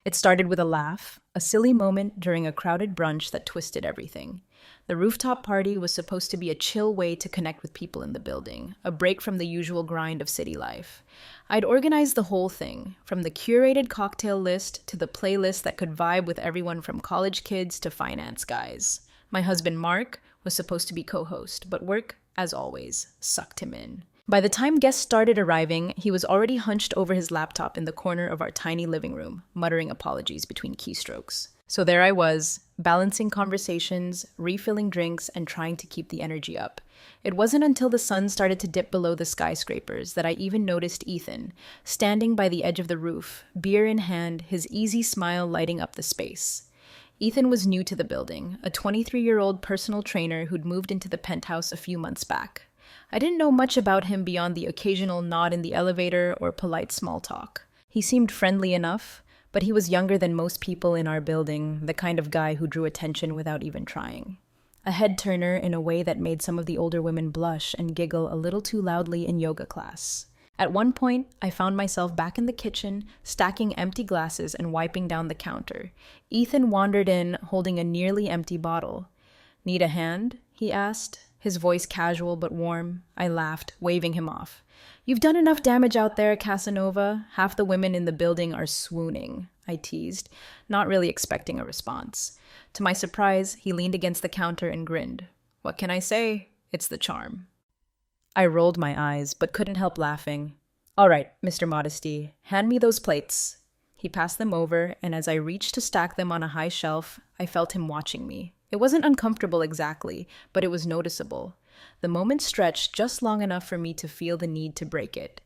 It started with a laugh, a silly moment during a crowded brunch that twisted everything. The rooftop party was supposed to be a chill way to connect with people in the building, a break from the usual grind of city life. I'd organized the whole thing, from the curated cocktail list to the playlist that could vibe with everyone from college kids to finance guys. My husband Mark was supposed to be co host, but work, as always, sucked him in. By the time guests started arriving, he was already hunched over his laptop in the corner of our tiny living room, muttering apologies between keystrokes. So there I was, balancing conversations, refilling drinks, and trying to keep the energy up. It wasn't until the sun started to dip below the skyscrapers that I even noticed Ethan, standing by the edge of the roof, beer in hand, his easy smile lighting up the space. Ethan was new to the building, a 23-year-old personal trainer who'd moved into the penthouse a few months back. I didn't know much about him beyond the occasional nod in the elevator or polite small talk. He seemed friendly enough, but he was younger than most people in our building, the kind of guy who drew attention without even trying. A head turner in a way that made some of the older women blush and giggle a little too loudly in yoga class. At one point, I found myself back in the kitchen, stacking empty glasses and wiping down the counter. Ethan wandered in, holding a nearly empty bottle. "Need a hand?" he asked, his voice casual but warm. I laughed, waving him off. "You've done enough damage out there, Casanova. Half the women in the building are swooning," I teased, not really expecting a response. To my surprise, he leaned against the counter and grinned. "What can I say? It's the charm." I rolled my eyes, but couldn't help laughing. "All right, Mr. Modesty, hand me those plates." He passed them over, and as I reached to stack them on a high shelf, I felt him watching me. It wasn't uncomfortable exactly, but it was noticeable. The moment stretched just long enough for me to feel the need to break it.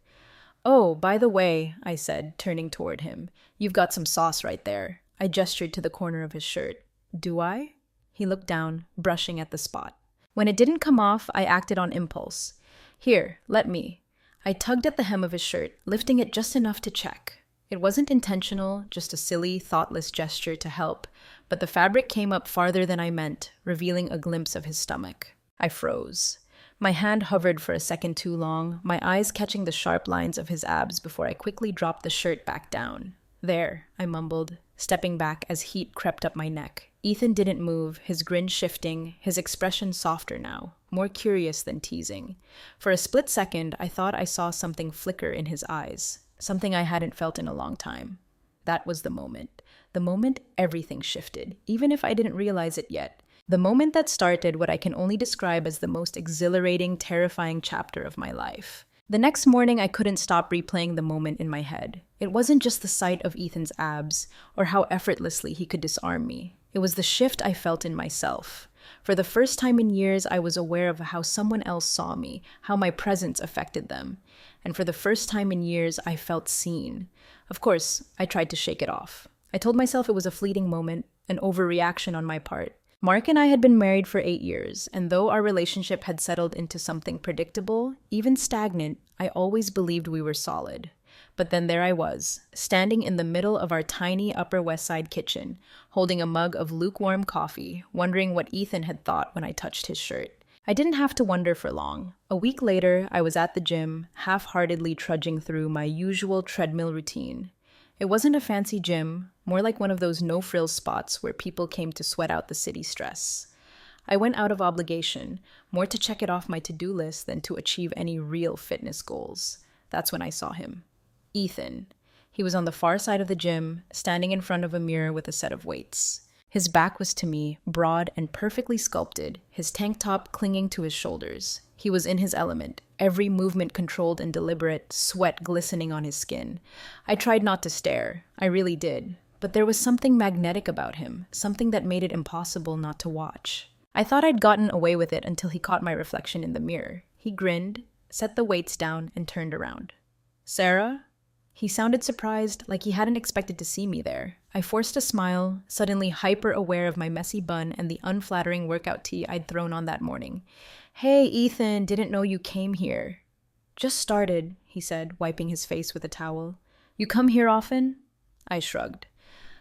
"Oh, by the way," I said, turning toward him, "you've got some sauce right there." I gestured to the corner of his shirt. "Do I?" He looked down, brushing at the spot. When it didn't come off, I acted on impulse. "Here, let me." I tugged at the hem of his shirt, lifting it just enough to check. It wasn't intentional, just a silly, thoughtless gesture to help, but the fabric came up farther than I meant, revealing a glimpse of his stomach. I froze. My hand hovered for a second too long, my eyes catching the sharp lines of his abs before I quickly dropped the shirt back down. "There," I mumbled, stepping back as heat crept up my neck. Ethan didn't move, his grin shifting, his expression softer now, more curious than teasing. For a split second, I thought I saw something flicker in his eyes, something I hadn't felt in a long time. That was the moment. The moment everything shifted, even if I didn't realize it yet. The moment that started what I can only describe as the most exhilarating, terrifying chapter of my life. The next morning, I couldn't stop replaying the moment in my head. It wasn't just the sight of Ethan's abs, or how effortlessly he could disarm me. It was the shift I felt in myself. For the first time in years, I was aware of how someone else saw me, how my presence affected them. And for the first time in years, I felt seen. Of course, I tried to shake it off. I told myself it was a fleeting moment, an overreaction on my part. Mark and I had been married for 8 years, and though our relationship had settled into something predictable, even stagnant, I always believed we were solid. But then there I was, standing in the middle of our tiny Upper West Side kitchen, holding a mug of lukewarm coffee, wondering what Ethan had thought when I touched his shirt. I didn't have to wonder for long. A week later, I was at the gym, half-heartedly trudging through my usual treadmill routine. It wasn't a fancy gym, more like one of those no-frills spots where people came to sweat out the city stress. I went out of obligation, more to check it off my to-do list than to achieve any real fitness goals. That's when I saw him. Ethan. He was on the far side of the gym, standing in front of a mirror with a set of weights. His back was to me, broad and perfectly sculpted, his tank top clinging to his shoulders. He was in his element, every movement controlled and deliberate, sweat glistening on his skin. I tried not to stare. I really did. But there was something magnetic about him, something that made it impossible not to watch. I thought I'd gotten away with it until he caught my reflection in the mirror. He grinned, set the weights down, and turned around. "Sarah?" He sounded surprised, like he hadn't expected to see me there. I forced a smile, suddenly hyper-aware of my messy bun and the unflattering workout tee I'd thrown on that morning. "Hey, Ethan, didn't know you came here." "Just started," he said, wiping his face with a towel. "You come here often?" I shrugged.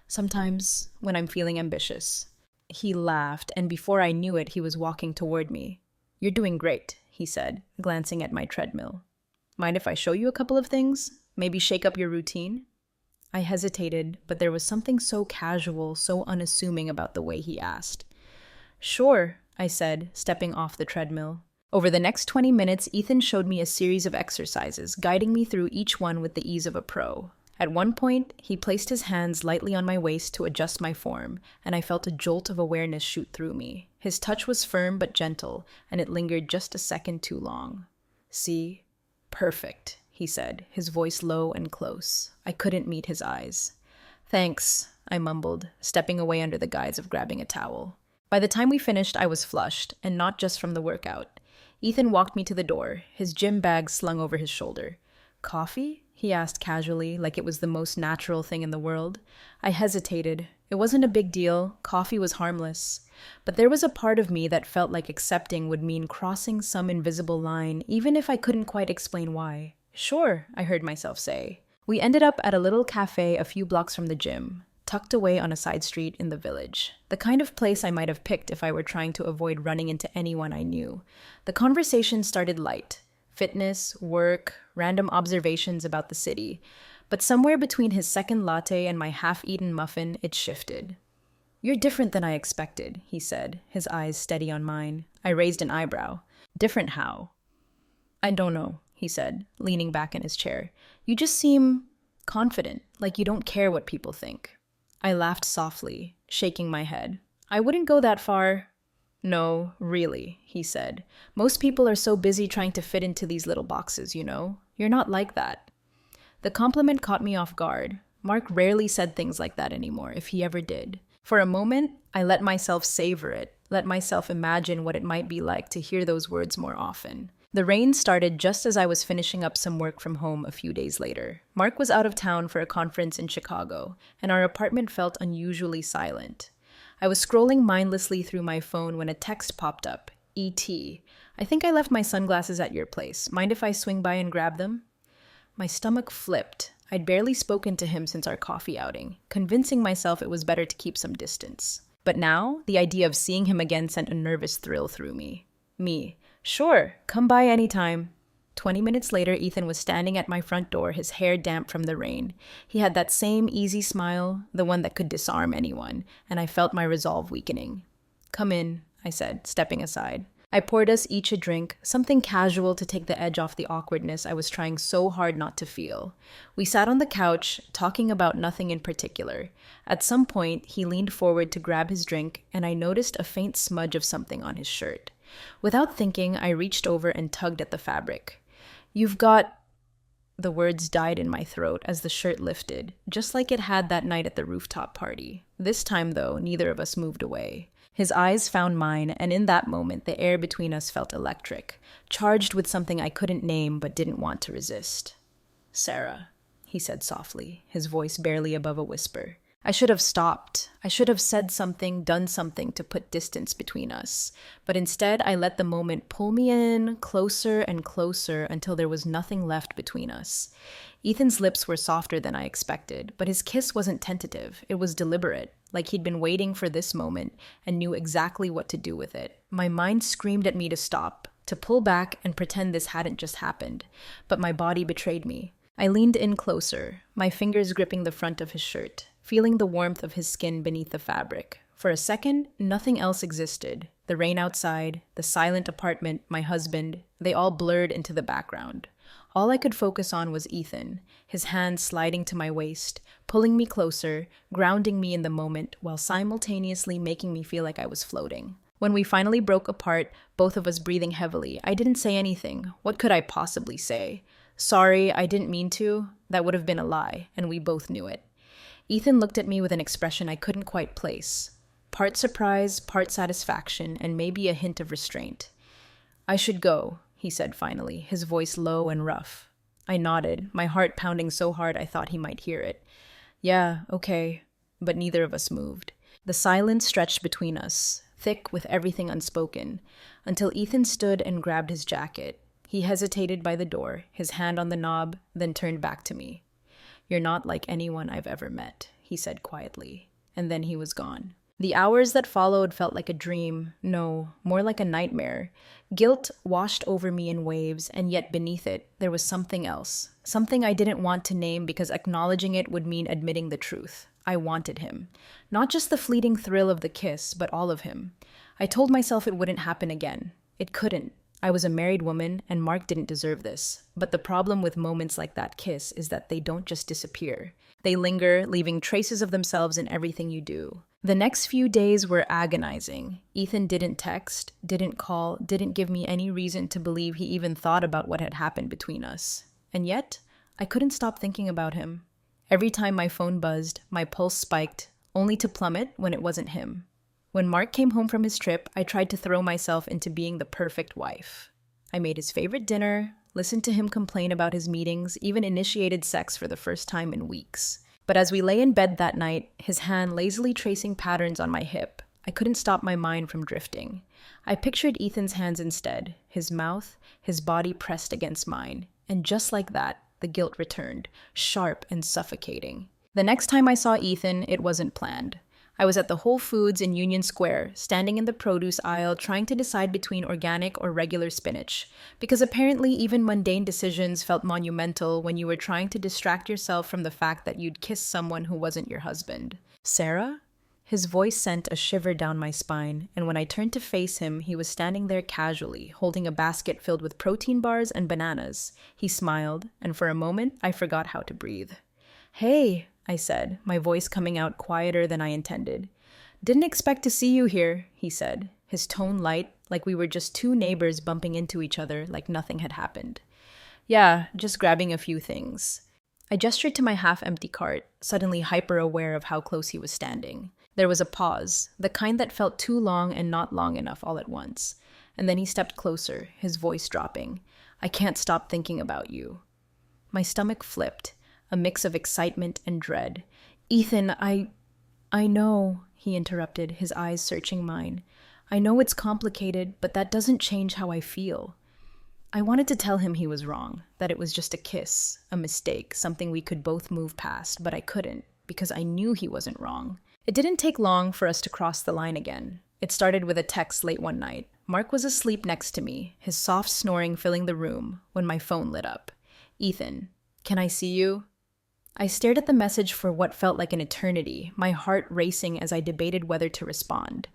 "Sometimes, when I'm feeling ambitious." He laughed, and before I knew it, he was walking toward me. "You're doing great," he said, glancing at my treadmill. "Mind if I show you a couple of things? Maybe shake up your routine?" I hesitated, but there was something so casual, so unassuming about the way he asked. Sure, I said, stepping off the treadmill. Over the next 20 minutes, Ethan showed me a series of exercises, guiding me through each one with the ease of a pro. At one point, he placed his hands lightly on my waist to adjust my form, and I felt a jolt of awareness shoot through me. His touch was firm but gentle, and it lingered just a second too long. See? Perfect, he said, his voice low and close. I couldn't meet his eyes. Thanks, I mumbled, stepping away under the guise of grabbing a towel. By the time we finished, I was flushed, and not just from the workout. Ethan walked me to the door, his gym bag slung over his shoulder. Coffee? He asked casually, like it was the most natural thing in the world. I hesitated. It wasn't a big deal. Coffee was harmless. But there was a part of me that felt like accepting would mean crossing some invisible line, even if I couldn't quite explain why. Sure, I heard myself say. We ended up at a little cafe a few blocks from the gym, tucked away on a side street in the village. The kind of place I might have picked if I were trying to avoid running into anyone I knew. The conversation started light. Fitness, work, random observations about the city. But somewhere between his second latte and my half-eaten muffin, it shifted. You're different than I expected, he said, his eyes steady on mine. I raised an eyebrow. Different how? I don't know, he said, leaning back in his chair. You just seem confident, like you don't care what people think. I laughed softly, shaking my head. I wouldn't go that far. No, really, he said. Most people are so busy trying to fit into these little boxes, you know? You're not like that. The compliment caught me off guard. Mark rarely said things like that anymore, if he ever did. For a moment, I let myself savor it, let myself imagine what it might be like to hear those words more often. The rain started just as I was finishing up some work from home a few days later. Mark was out of town for a conference in Chicago, and our apartment felt unusually silent. I was scrolling mindlessly through my phone when a text popped up. E.T. I think I left my sunglasses at your place. Mind if I swing by and grab them? My stomach flipped. I'd barely spoken to him since our coffee outing, convincing myself it was better to keep some distance. But now, the idea of seeing him again sent a nervous thrill through me. Sure, come by anytime. 20 minutes later, Ethan was standing at my front door, his hair damp from the rain. He had that same easy smile, the one that could disarm anyone, and I felt my resolve weakening. Come in, I said, stepping aside. I poured us each a drink, something casual to take the edge off the awkwardness I was trying so hard not to feel. We sat on the couch, talking about nothing in particular. At some point, he leaned forward to grab his drink, and I noticed a faint smudge of something on his shirt. Without thinking, I reached over and tugged at the fabric. You've got... The words died in my throat as the shirt lifted, just like it had that night at the rooftop party. This time, though, neither of us moved away. His eyes found mine, and in that moment, the air between us felt electric, charged with something I couldn't name but didn't want to resist. Sarah, he said softly, his voice barely above a whisper. I should have stopped. I should have said something, done something to put distance between us. But instead, I let the moment pull me in, closer and closer, until there was nothing left between us. Ethan's lips were softer than I expected, but his kiss wasn't tentative. It was deliberate, like he'd been waiting for this moment and knew exactly what to do with it. My mind screamed at me to stop, to pull back and pretend this hadn't just happened, but my body betrayed me. I leaned in closer, my fingers gripping the front of his shirt, feeling the warmth of his skin beneath the fabric. For a second, nothing else existed. The rain outside, the silent apartment, my husband, they all blurred into the background. All I could focus on was Ethan, his hands sliding to my waist, pulling me closer, grounding me in the moment, while simultaneously making me feel like I was floating. When we finally broke apart, both of us breathing heavily, I didn't say anything. What could I possibly say? Sorry, I didn't mean to. That would have been a lie, and we both knew it. Ethan looked at me with an expression I couldn't quite place. Part surprise, part satisfaction, and maybe a hint of restraint. I should go, he said finally, his voice low and rough. I nodded, my heart pounding so hard I thought he might hear it. Yeah, okay. But neither of us moved. The silence stretched between us, thick with everything unspoken, until Ethan stood and grabbed his jacket. He hesitated by the door, his hand on the knob, then turned back to me. You're not like anyone I've ever met, he said quietly, and then he was gone. The hours that followed felt like a dream. No, more like a nightmare. Guilt washed over me in waves, and yet beneath it, there was something else. Something I didn't want to name because acknowledging it would mean admitting the truth. I wanted him. Not just the fleeting thrill of the kiss, but all of him. I told myself it wouldn't happen again. It couldn't. I was a married woman, and Mark didn't deserve this. But the problem with moments like that kiss is that they don't just disappear. They linger, leaving traces of themselves in everything you do. The next few days were agonizing. Ethan didn't text, didn't call, didn't give me any reason to believe he even thought about what had happened between us. And yet, I couldn't stop thinking about him. Every time my phone buzzed, my pulse spiked, only to plummet when it wasn't him. When Mark came home from his trip, I tried to throw myself into being the perfect wife. I made his favorite dinner, listened to him complain about his meetings, even initiated sex for the first time in weeks. But as we lay in bed that night, his hand lazily tracing patterns on my hip, I couldn't stop my mind from drifting. I pictured Ethan's hands instead, his mouth, his body pressed against mine. And just like that, the guilt returned, sharp and suffocating. The next time I saw Ethan, it wasn't planned. I was at the Whole Foods in Union Square, standing in the produce aisle trying to decide between organic or regular spinach, because apparently even mundane decisions felt monumental when you were trying to distract yourself from the fact that you'd kissed someone who wasn't your husband. Sarah? His voice sent a shiver down my spine, and when I turned to face him, he was standing there casually, holding a basket filled with protein bars and bananas. He smiled, and for a moment, I forgot how to breathe. "Hey," I said, my voice coming out quieter than I intended. "Didn't expect to see you here," he said, his tone light, like we were just two neighbors bumping into each other like nothing had happened. "Yeah, just grabbing a few things." I gestured to my half-empty cart, suddenly hyper-aware of how close he was standing. There was a pause, the kind that felt too long and not long enough all at once. And then he stepped closer, his voice dropping. "I can't stop thinking about you." My stomach flipped, a mix of excitement and dread. "Ethan, I know," he interrupted, his eyes searching mine. "I know it's complicated, but that doesn't change how I feel." I wanted to tell him he was wrong, that it was just a kiss, a mistake, something we could both move past, but I couldn't, because I knew he wasn't wrong. It didn't take long for us to cross the line again. It started with a text late one night. Mark was asleep next to me, his soft snoring filling the room, when my phone lit up. "Ethan, can I see you?" I stared at the message for what felt like an eternity, my heart racing as I debated whether to respond.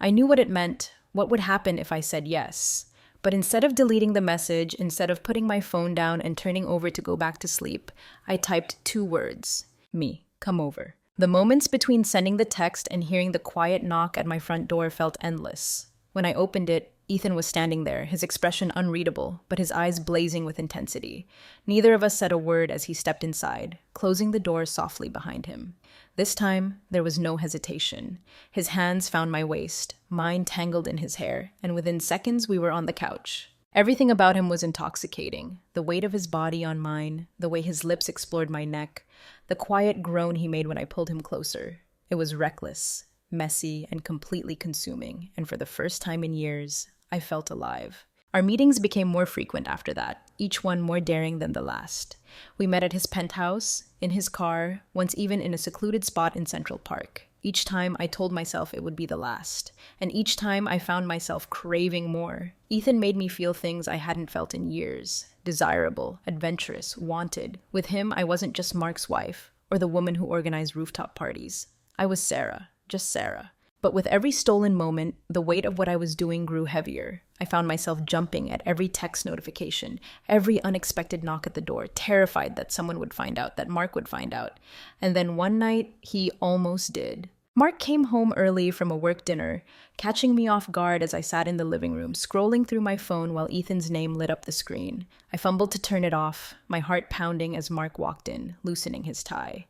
I knew what it meant, what would happen if I said yes. But instead of deleting the message, instead of putting my phone down and turning over to go back to sleep, I typed 2 words. "Me, come over." The moments between sending the text and hearing the quiet knock at my front door felt endless. When I opened it, Ethan was standing there, his expression unreadable, but his eyes blazing with intensity. Neither of us said a word as he stepped inside, closing the door softly behind him. This time, there was no hesitation. His hands found my waist, mine tangled in his hair, and within seconds we were on the couch. Everything about him was intoxicating. The weight of his body on mine, the way his lips explored my neck, the quiet groan he made when I pulled him closer. It was reckless, messy, and completely consuming, and for the first time in years, I felt alive. Our meetings became more frequent after that, each one more daring than the last. We met at his penthouse, in his car, once even in a secluded spot in Central Park. Each time I told myself it would be the last, and each time I found myself craving more. Ethan made me feel things I hadn't felt in years. Desirable, adventurous, wanted. With him, I wasn't just Mark's wife, or the woman who organized rooftop parties. I was Sarah, just Sarah. But with every stolen moment, the weight of what I was doing grew heavier. I found myself jumping at every text notification, every unexpected knock at the door, terrified that someone would find out, that Mark would find out. And then one night, he almost did. Mark came home early from a work dinner, catching me off guard as I sat in the living room, scrolling through my phone while Ethan's name lit up the screen. I fumbled to turn it off, my heart pounding as Mark walked in, loosening his tie.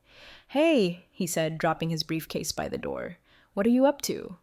"Hey," he said, dropping his briefcase by the door. "What are you up to?"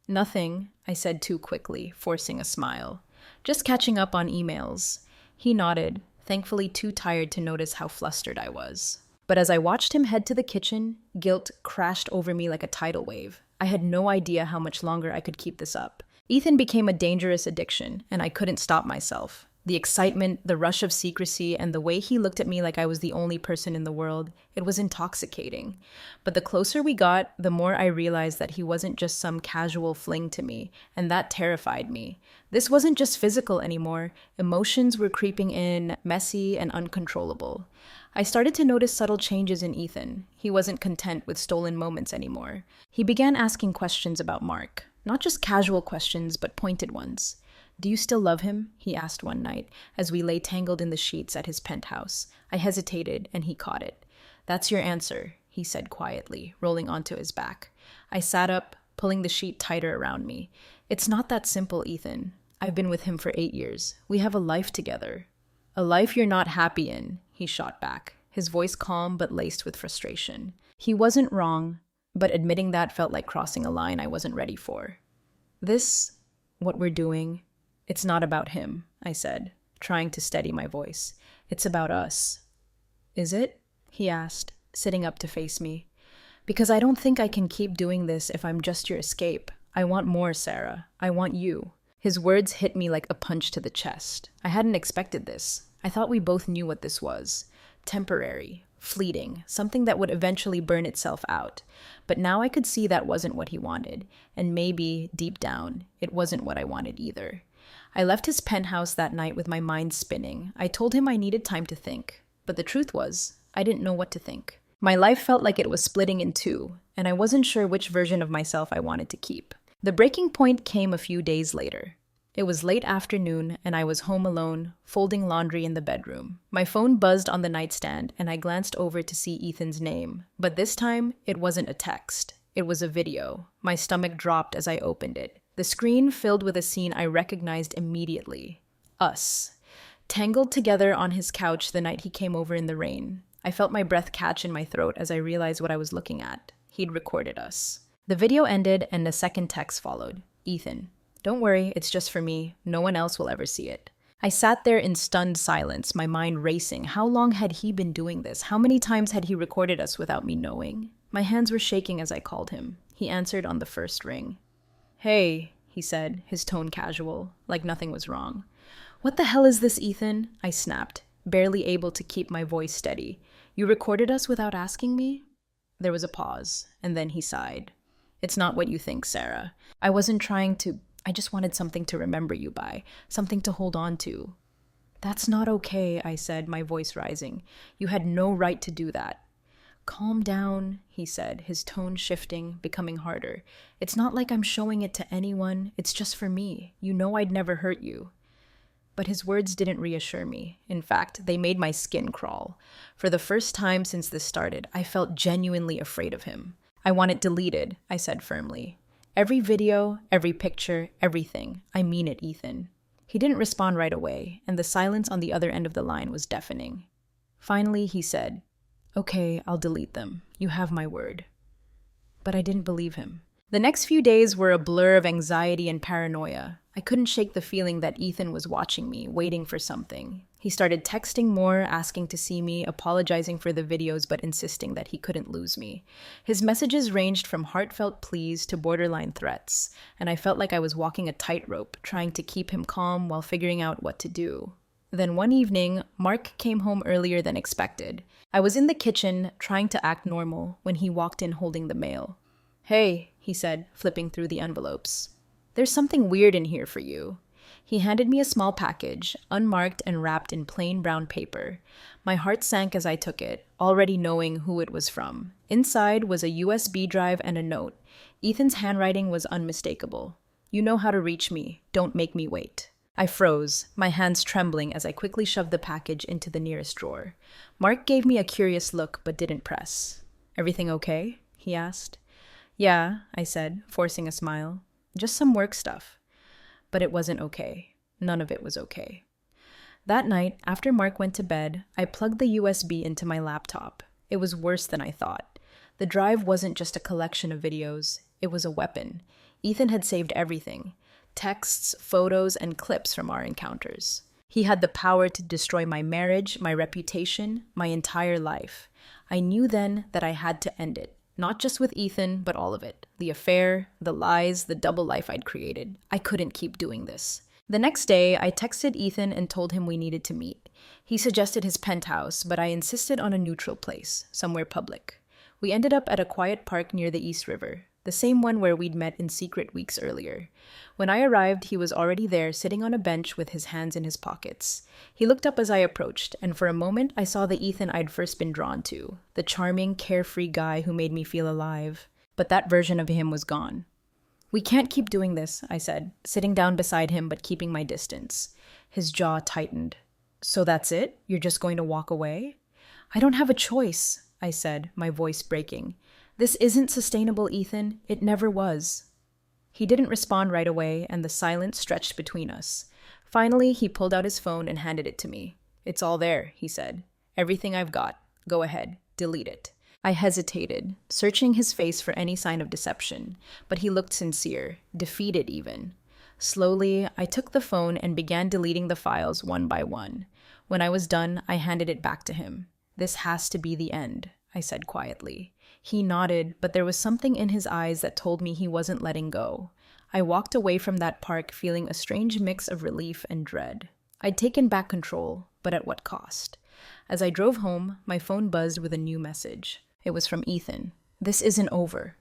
"Nothing," I said too quickly, forcing a smile. "Just catching up on emails." He nodded, thankfully too tired to notice how flustered I was. But as I watched him head to the kitchen, guilt crashed over me like a tidal wave. I had no idea how much longer I could keep this up. Ethan became a dangerous addiction, and I couldn't stop myself. The excitement, the rush of secrecy, and the way he looked at me like I was the only person in the world, it was intoxicating. But the closer we got, the more I realized that he wasn't just some casual fling to me, and that terrified me. This wasn't just physical anymore. Emotions were creeping in, messy and uncontrollable. I started to notice subtle changes in Ethan. He wasn't content with stolen moments anymore. He began asking questions about Mark. Not just casual questions, but pointed ones. "Do you still love him?" he asked one night, as we lay tangled in the sheets at his penthouse. I hesitated, and he caught it. "That's your answer," he said quietly, rolling onto his back. I sat up, pulling the sheet tighter around me. "It's not that simple, Ethan. I've been with him for 8 years. We have a life together." "A life you're not happy in," he shot back, his voice calm but laced with frustration. He wasn't wrong, but admitting that felt like crossing a line I wasn't ready for. What we're doing, it's not about him," I said, trying to steady my voice. "It's about us." "Is it?" he asked, sitting up to face me. "Because I don't think I can keep doing this if I'm just your escape. I want more, Sarah. I want you." His words hit me like a punch to the chest. I hadn't expected this. I thought we both knew what this was. Temporary, fleeting, something that would eventually burn itself out. But now I could see that wasn't what he wanted, and maybe, deep down, it wasn't what I wanted either. I left his penthouse that night with my mind spinning. I told him I needed time to think. But the truth was, I didn't know what to think. My life felt like it was splitting in two, and I wasn't sure which version of myself I wanted to keep. The breaking point came a few days later. It was late afternoon, and I was home alone, folding laundry in the bedroom. My phone buzzed on the nightstand, and I glanced over to see Ethan's name. But this time, it wasn't a text. It was a video. My stomach dropped as I opened it. The screen filled with a scene I recognized immediately. Us. Tangled together on his couch the night he came over in the rain. I felt my breath catch in my throat as I realized what I was looking at. He'd recorded us. The video ended, and a second text followed. "Ethan, don't worry, it's just for me. No one else will ever see it." I sat there in stunned silence, my mind racing. How long had he been doing this? How many times had he recorded us without me knowing? My hands were shaking as I called him. He answered on the first ring. "Hey," he said, his tone casual, like nothing was wrong. "What the hell is this, Ethan?" I snapped, barely able to keep my voice steady. "You recorded us without asking me?" There was a pause, and then he sighed. "It's not what you think, Sarah. I wasn't trying to... I just wanted something to remember you by, something to hold on to." "That's not okay," I said, my voice rising. "You had no right to do that." "Calm down," he said, his tone shifting, becoming harder. "It's not like I'm showing it to anyone. It's just for me. You know I'd never hurt you." But his words didn't reassure me. In fact, they made my skin crawl. For the first time since this started, I felt genuinely afraid of him. "I want it deleted," I said firmly. "Every video, every picture, everything. I mean it, Ethan." He didn't respond right away, and the silence on the other end of the line was deafening. Finally, he said, "Okay, I'll delete them. You have my word." But I didn't believe him. The next few days were a blur of anxiety and paranoia. I couldn't shake the feeling that Ethan was watching me, waiting for something. He started texting more, asking to see me, apologizing for the videos, but insisting that he couldn't lose me. His messages ranged from heartfelt pleas to borderline threats, and I felt like I was walking a tightrope, trying to keep him calm while figuring out what to do. Then one evening, Mark came home earlier than expected. I was in the kitchen, trying to act normal, when he walked in holding the mail. "Hey," he said, flipping through the envelopes. "There's something weird in here for you." He handed me a small package, unmarked and wrapped in plain brown paper. My heart sank as I took it, already knowing who it was from. Inside was a USB drive and a note. Ethan's handwriting was unmistakable. "You know how to reach me. Don't make me wait." I froze, my hands trembling as I quickly shoved the package into the nearest drawer. Mark gave me a curious look but didn't press. "Everything okay?" he asked. "Yeah," I said, forcing a smile. "Just some work stuff." But it wasn't okay. None of it was okay. That night, after Mark went to bed, I plugged the USB into my laptop. It was worse than I thought. The drive wasn't just a collection of videos. It was a weapon. Ethan had saved everything. Texts, photos, and clips from our encounters. He had the power to destroy my marriage, my reputation, my entire life. I knew then that I had to end it. Not just with Ethan, but all of it. The affair, the lies, the double life I'd created. I couldn't keep doing this. The next day, I texted Ethan and told him we needed to meet. He suggested his penthouse, but I insisted on a neutral place, somewhere public. We ended up at a quiet park near the East River, the same one where we'd met in secret weeks earlier. When I arrived, he was already there, sitting on a bench with his hands in his pockets. He looked up as I approached, and for a moment I saw the Ethan I'd first been drawn to, the charming, carefree guy who made me feel alive. But that version of him was gone. "We can't keep doing this," I said, sitting down beside him but keeping my distance. His jaw tightened. "So that's it? You're just going to walk away?" "I don't have a choice," I said, my voice breaking. "This isn't sustainable, Ethan. It never was." He didn't respond right away, and the silence stretched between us. Finally, he pulled out his phone and handed it to me. "It's all there," he said. "Everything I've got. Go ahead. Delete it." I hesitated, searching his face for any sign of deception, but he looked sincere, defeated even. Slowly, I took the phone and began deleting the files one by one. When I was done, I handed it back to him. "This has to be the end," I said quietly. He nodded, but there was something in his eyes that told me he wasn't letting go. I walked away from that park feeling a strange mix of relief and dread. I'd taken back control, but at what cost? As I drove home, my phone buzzed with a new message. It was from Ethan. "This isn't over.